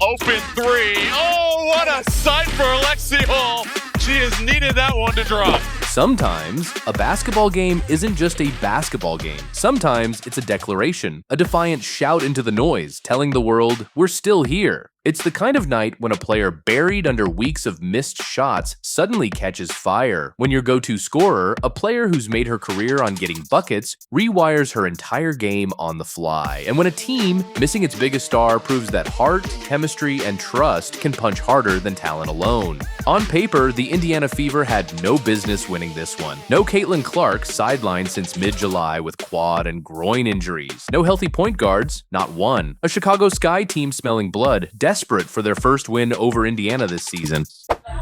open three. Oh, what a sight for Lexie Hull. She has needed that one to drop. Sometimes, a basketball game isn't just a basketball game. Sometimes, it's a declaration, a defiant shout into the noise, telling the world, we're still here. It's the kind of night when a player buried under weeks of missed shots suddenly catches fire. When your go-to scorer, a player who's made her career on getting buckets, rewires her entire game on the fly. And when a team, missing its biggest star, proves that heart, chemistry, and trust can punch harder than talent alone. On paper, the Indiana Fever had no business winning this one. No Caitlin Clark, sidelined since mid-July with quad and groin injuries. No healthy point guards, not one. A Chicago Sky team smelling blood, desperate for their first win over Indiana this season.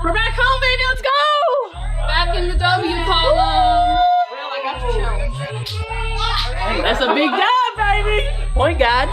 We're back home, baby. Let's go! Back in the W column. Well, I got the challenge. That's a big job, baby. Point guard.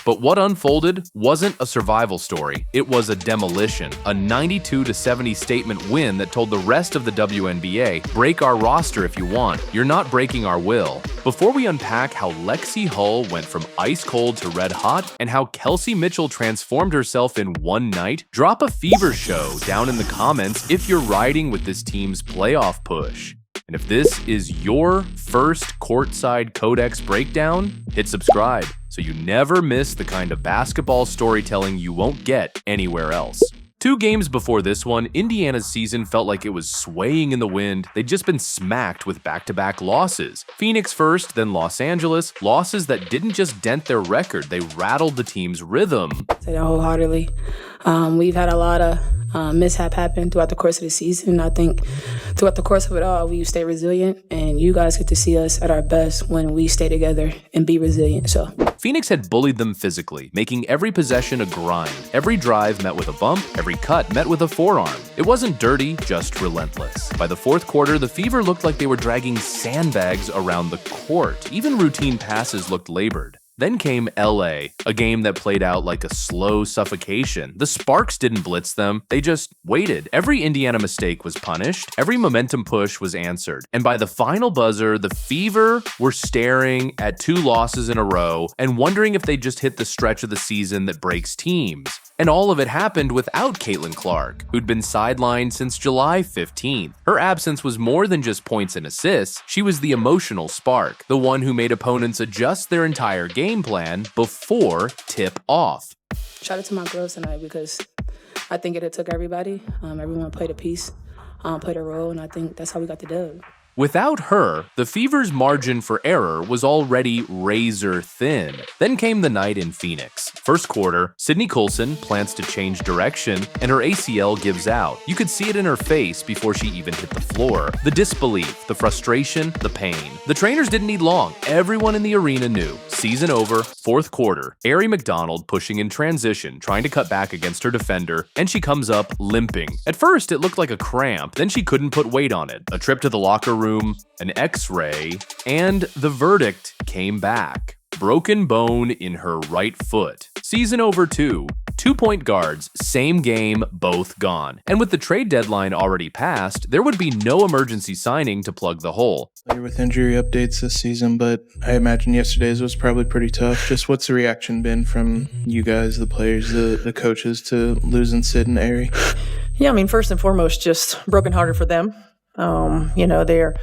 But what unfolded wasn't a survival story. It was a demolition, a 92-70 statement win that told the rest of the WNBA, break our roster if you want, you're not breaking our will. Before we unpack how Lexie Hull went from ice cold to red hot, and how Kelsey Mitchell transformed herself in one night, drop a Fever show down in the comments if you're riding with this team's playoff push. And if this is your first Courtside Codex breakdown, hit subscribe so you never miss the kind of basketball storytelling you won't get anywhere else. 2 games before this one, Indiana's season felt like it was swaying in the wind. They'd just been smacked with back-to-back losses. Phoenix first, then Los Angeles, losses that didn't just dent their record, they rattled the team's rhythm. Say that wholeheartedly. We've had a lot of mishap happen throughout the course of the season. I think throughout the course of it all, we stay resilient, and you guys get to see us at our best when we stay together and be resilient. So Phoenix had bullied them physically, making every possession a grind. Every drive met with a bump, every cut met with a forearm. It wasn't dirty, just relentless. By the fourth quarter, the Fever looked like they were dragging sandbags around the court. Even routine passes looked labored. Then came LA, a game that played out like a slow suffocation. The Sparks didn't blitz them, they just waited. Every Indiana mistake was punished, every momentum push was answered. And by the final buzzer, the Fever were staring at 2 losses in a row and wondering if they just hit the stretch of the season that breaks teams. And all of it happened without Caitlin Clark, who'd been sidelined since July 15th. Her absence was more than just points and assists, she was the emotional spark, the one who made opponents adjust their entire game plan before tip-off. shout out to my girls tonight because I think it took everybody. Everyone played a piece, played a role, and I think that's how we got the dub. Without her, the Fever's margin for error was already razor thin. Then came the night in Phoenix. First quarter, Sydney Coulson plans to change direction, and her ACL gives out. You could see it in her face before she even hit the floor. The disbelief, the frustration, the pain. The trainers didn't need long. Everyone in the arena knew. Season over, fourth quarter, Aari McDonald pushing in transition, trying to cut back against her defender, and she comes up limping. At first, it looked like a cramp, then she couldn't put weight on it. A trip to the locker room, an x-ray, and the verdict came back. Broken bone in her right foot. Season over 2. 2-point guards, same game, both gone. And with the trade deadline already passed, there would be no emergency signing to plug the hole. You're with injury updates this season, but I imagine yesterday's was probably pretty tough. Just what's the reaction been from you guys, the players, the coaches, to losing Sid and Aari? Yeah, I mean, first and foremost, just brokenhearted for them. They're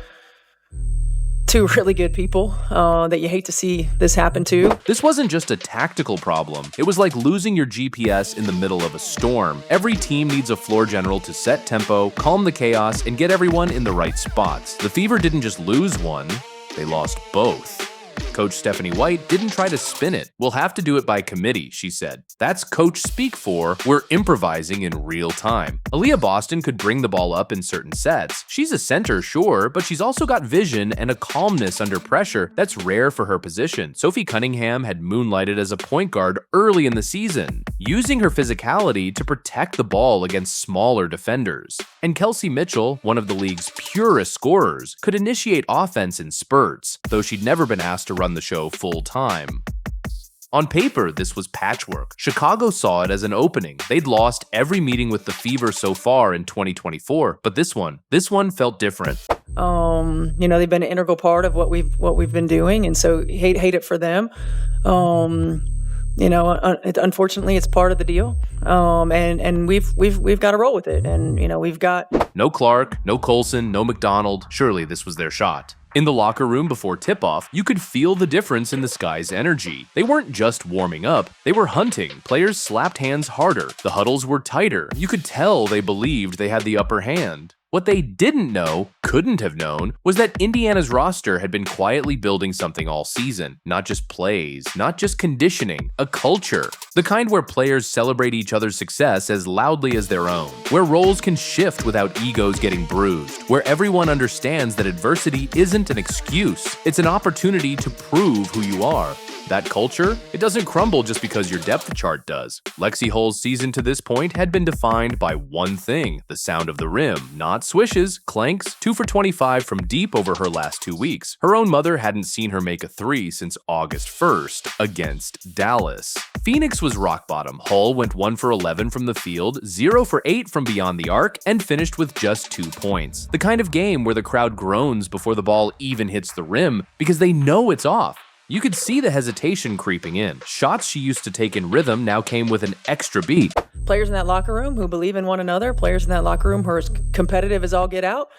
2 really good people that you hate to see this happen to. This wasn't just a tactical problem. It was like losing your GPS in the middle of a storm. Every team needs a floor general to set tempo, calm the chaos, and get everyone in the right spots. The Fever didn't just lose one, they lost both. Coach Stephanie White didn't try to spin it. We'll have to do it by committee, she said. That's coach speak for, we're improvising in real time. Aliyah Boston could bring the ball up in certain sets. She's a center, sure, but she's also got vision and a calmness under pressure that's rare for her position. Sophie Cunningham had moonlighted as a point guard early in the season, using her physicality to protect the ball against smaller defenders. And Kelsey Mitchell, one of the league's purest scorers, could initiate offense in spurts, though she'd never been asked to run the show full time. On paper, this was patchwork. Chicago saw it as an opening. They'd lost every meeting with the Fever so far in 2024, but this one felt different. They've been an integral part of what we've been doing, and so hate it for them. Unfortunately, it's part of the deal, and we've got to roll with it. And we've got no Clark, no Colson, no McDonald. Surely this was their shot. In the locker room before tip-off, you could feel the difference in the Sky's energy. They weren't just warming up, they were hunting. Players slapped hands harder. The huddles were tighter. You could tell they believed they had the upper hand. What they didn't know, couldn't have known, was that Indiana's roster had been quietly building something all season. Not just plays, not just conditioning, a culture. The kind where players celebrate each other's success as loudly as their own. Where roles can shift without egos getting bruised. Where everyone understands that adversity isn't an excuse. It's an opportunity to prove who you are. That culture, it doesn't crumble just because your depth chart does. Lexie Hull's season to this point had been defined by one thing, the sound of the rim. Not swishes, clanks, 2 for 25 from deep over her last 2 weeks. Her own mother hadn't seen her make a 3 since August 1st against Dallas. Phoenix was rock bottom. Hull went 1 for 11 from the field, 0 for 8 from beyond the arc, and finished with just 2 points. The kind of game where the crowd groans before the ball even hits the rim because they know it's off. You could see the hesitation creeping in. Shots she used to take in rhythm now came with an extra beat. Players in that locker room who believe in one another, players in that locker room who are as competitive as all get out.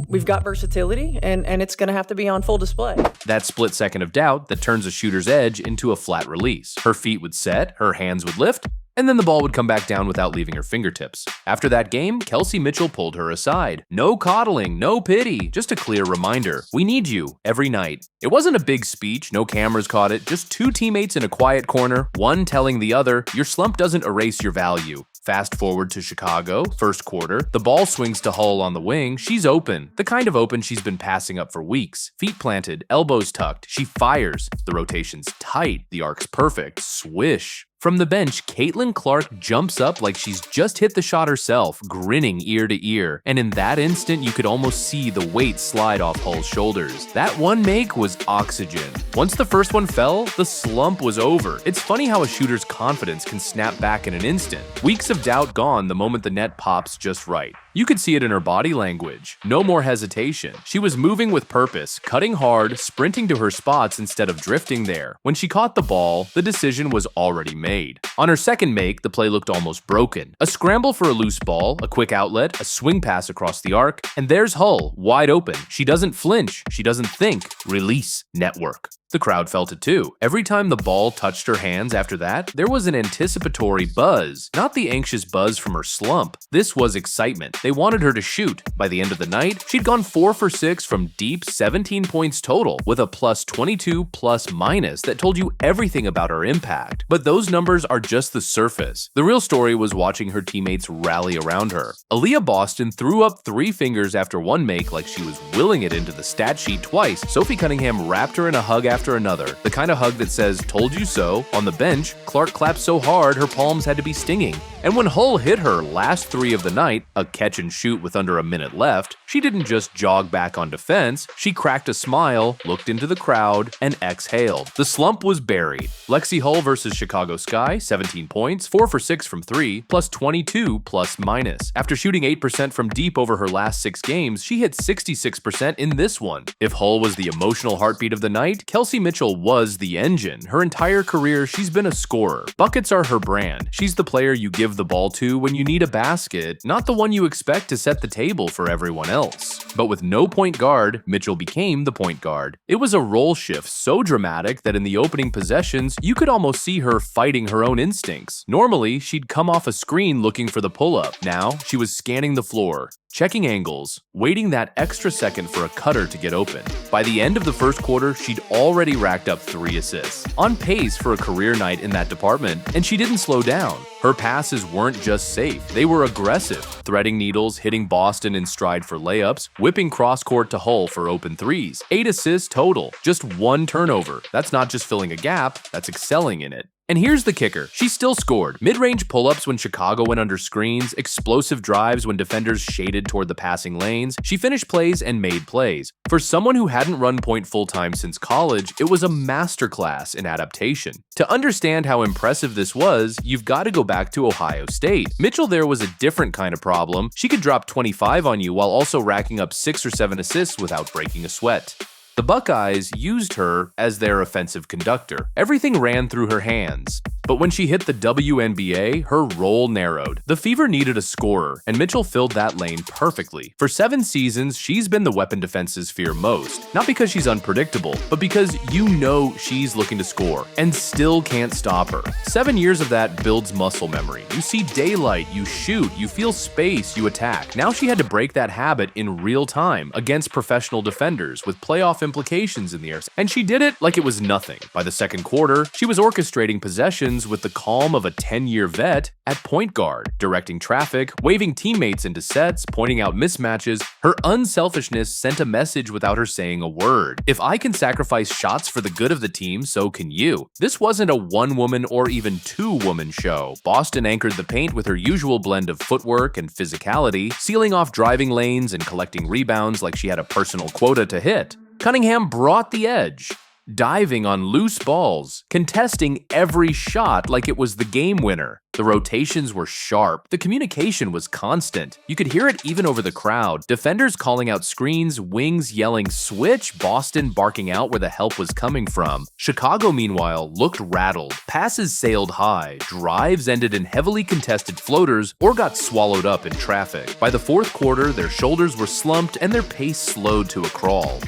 We've got versatility, and it's going to have to be on full display. That split second of doubt that turns a shooter's edge into a flat release. Her feet would set, her hands would lift, and then the ball would come back down without leaving her fingertips. After that game, Kelsey Mitchell pulled her aside. No coddling, no pity, just a clear reminder. We need you every night. It wasn't a big speech, no cameras caught it, just 2 teammates in a quiet corner, one telling the other, your slump doesn't erase your value. Fast forward to Chicago, first quarter, the ball swings to Hull on the wing, she's open. The kind of open she's been passing up for weeks. Feet planted, elbows tucked, she fires. The rotation's tight, the arc's perfect, swish. From the bench, Caitlin Clark jumps up like she's just hit the shot herself, grinning ear to ear. And in that instant, you could almost see the weight slide off Hull's shoulders. That one make was oxygen. Once the first one fell, the slump was over. It's funny how a shooter's confidence can snap back in an instant. Weeks of doubt gone the moment the net pops just right. You could see it in her body language. No more hesitation. She was moving with purpose, cutting hard, sprinting to her spots instead of drifting there. When she caught the ball, the decision was already made. On her second make, the play looked almost broken. A scramble for a loose ball, a quick outlet, a swing pass across the arc, and there's Hull, wide open. She doesn't flinch. She doesn't think. Release. Network. The crowd felt it too. Every time the ball touched her hands after that, there was an anticipatory buzz. Not the anxious buzz from her slump. This was excitement. They wanted her to shoot. By the end of the night, she'd gone 4 for 6 from deep, 17 points total, with a plus 22 plus minus that told you everything about her impact. But those numbers are just the surface. The real story was watching her teammates rally around her. Aliyah Boston threw up 3 fingers after one make like she was willing it into the stat sheet twice. Sophie Cunningham wrapped her in a hug after another, the kind of hug that says, told you so. On the bench, Clark clapped so hard her palms had to be stinging. And when Hull hit her last 3 of the night, a catch and shoot with under a minute left, she didn't just jog back on defense, she cracked a smile, looked into the crowd, and exhaled. The slump was buried. Lexie Hull versus Chicago Sky, 17 points, 4 for 6 from 3, plus 22 plus minus. After shooting 8% from deep over her last 6 games, she hit 66% in this one. If Hull was the emotional heartbeat of the night, Kelsey Mitchell was the engine. Her entire career, she's been a scorer. Buckets are her brand. She's the player you give the ball to when you need a basket, not the one you expect to set the table for everyone else. But with no point guard, Mitchell became the point guard. It was a role shift so dramatic that in the opening possessions, you could almost see her fighting her own instincts. Normally, she'd come off a screen looking for the pull-up. Now, she was scanning the floor, checking angles, waiting that extra second for a cutter to get open. By the end of the first quarter, she'd already racked up 3 assists. On pace for a career night in that department, and she didn't slow down. Her passes weren't just safe, they were aggressive, threading needles, hitting Boston in stride for layups, whipping cross-court to Hull for open 3s. 8 assists total, just 1 turnover. That's not just filling a gap, that's excelling in it. And here's the kicker. She still scored. Mid-range pull-ups when Chicago went under screens, explosive drives when defenders shaded toward the passing lanes. She finished plays and made plays. For someone who hadn't run point full-time since college, it was a masterclass in adaptation. To understand how impressive this was, you've got to go back to Ohio State. Mitchell there was a different kind of problem. She could drop 25 on you while also racking up 6 or 7 assists without breaking a sweat. The Buckeyes used her as their offensive conductor. Everything ran through her hands. But when she hit the WNBA, her role narrowed. The Fever needed a scorer, and Mitchell filled that lane perfectly. For 7 seasons, she's been the weapon defenses fear most. Not because she's unpredictable, but because you know she's looking to score, and still can't stop her. 7 years of that builds muscle memory. You see daylight, you shoot, you feel space, you attack. Now she had to break that habit in real time against professional defenders with playoff implications in the air, and she did it like it was nothing. By the second quarter, she was orchestrating possessions with the calm of a 10-year vet at point guard, directing traffic, waving teammates into sets, pointing out mismatches. Her unselfishness sent a message without her saying a word. If I can sacrifice shots for the good of the team, so can you. This wasn't a one-woman or even two-woman show. Boston anchored the paint with her usual blend of footwork and physicality, sealing off driving lanes and collecting rebounds like she had a personal quota to hit. Cunningham brought the edge, diving on loose balls, contesting every shot like it was the game winner. The rotations were sharp. The communication was constant. You could hear it even over the crowd. Defenders calling out screens, wings yelling switch, Boston barking out where the help was coming from. Chicago, meanwhile, looked rattled. Passes sailed high. Drives ended in heavily contested floaters or got swallowed up in traffic. By the fourth quarter, their shoulders were slumped and their pace slowed to a crawl.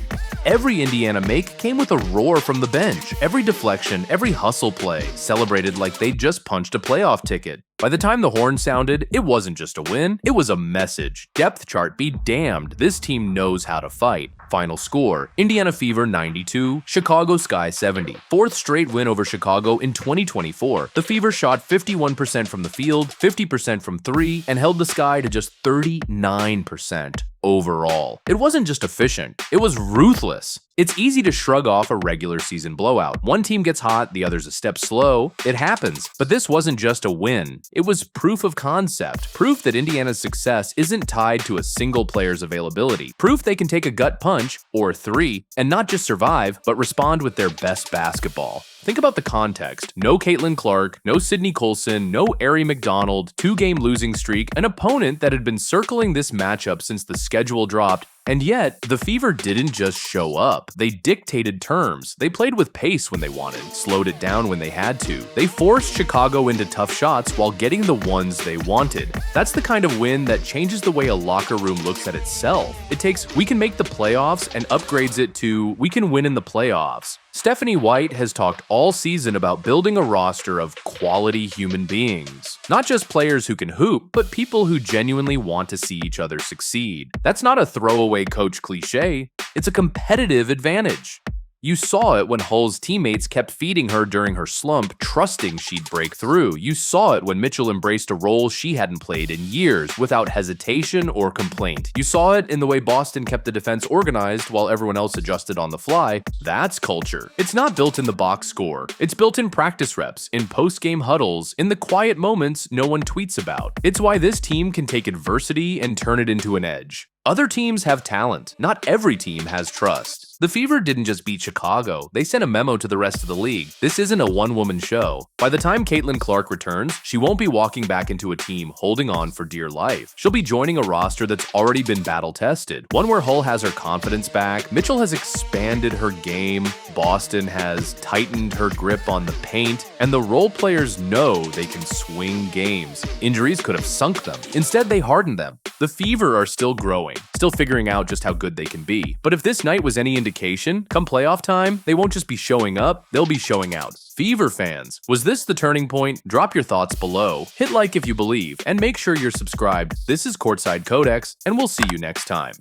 Every Indiana make came with a roar from the bench. Every deflection, every hustle play, celebrated like they'd just punched a playoff ticket. By the time the horn sounded, it wasn't just a win, it was a message. Depth chart be damned, this team knows how to fight. Final score, Indiana Fever 92, Chicago Sky 70. Fourth straight win over Chicago in 2024. The Fever shot 51% from the field, 50% from 3, and held the Sky to just 39% overall. It wasn't just efficient, it was ruthless. It's easy to shrug off a regular season blowout. One team gets hot, the other's a step slow. It happens. But this wasn't just a win. It was proof of concept. Proof that Indiana's success isn't tied to a single player's availability. Proof they can take a gut punch, or 3, and not just survive, but respond with their best basketball. Think about the context. No Caitlin Clark, no Sydney Colson, no Arie McDonald, 2-game losing streak, an opponent that had been circling this matchup since the schedule dropped. And yet, the Fever didn't just show up. They dictated terms. They played with pace when they wanted, slowed it down when they had to. They forced Chicago into tough shots while getting the ones they wanted. That's the kind of win that changes the way a locker room looks at itself. It takes, we can make the playoffs, and upgrades it to, we can win in the playoffs. Stephanie White has talked all season about building a roster of quality human beings. Not just players who can hoop, but people who genuinely want to see each other succeed. That's not a throwaway coach cliche, it's a competitive advantage. You saw it when Hull's teammates kept feeding her during her slump, trusting she'd break through. You saw it when Mitchell embraced a role she hadn't played in years without hesitation or complaint. You saw it in the way Boston kept the defense organized while everyone else adjusted on the fly. That's culture. It's not built in the box score. It's built in practice reps, in post-game huddles, in the quiet moments no one tweets about. It's why this team can take adversity and turn it into an edge. Other teams have talent. Not every team has trust. The Fever didn't just beat Chicago, they sent a memo to the rest of the league. This isn't a one-woman show. By the time Caitlin Clark returns, she won't be walking back into a team holding on for dear life. She'll be joining a roster that's already been battle-tested, one where Hull has her confidence back, Mitchell has expanded her game, Boston has tightened her grip on the paint, and the role players know they can swing games. Injuries could have sunk them. Instead, they hardened them. The Fever are still growing, still figuring out just how good they can be. But if this night was any indication, come playoff time, they won't just be showing up, they'll be showing out. Fever fans, was this the turning point? Drop your thoughts below, hit like if you believe, and make sure you're subscribed. This is Courtside Codex, and we'll see you next time.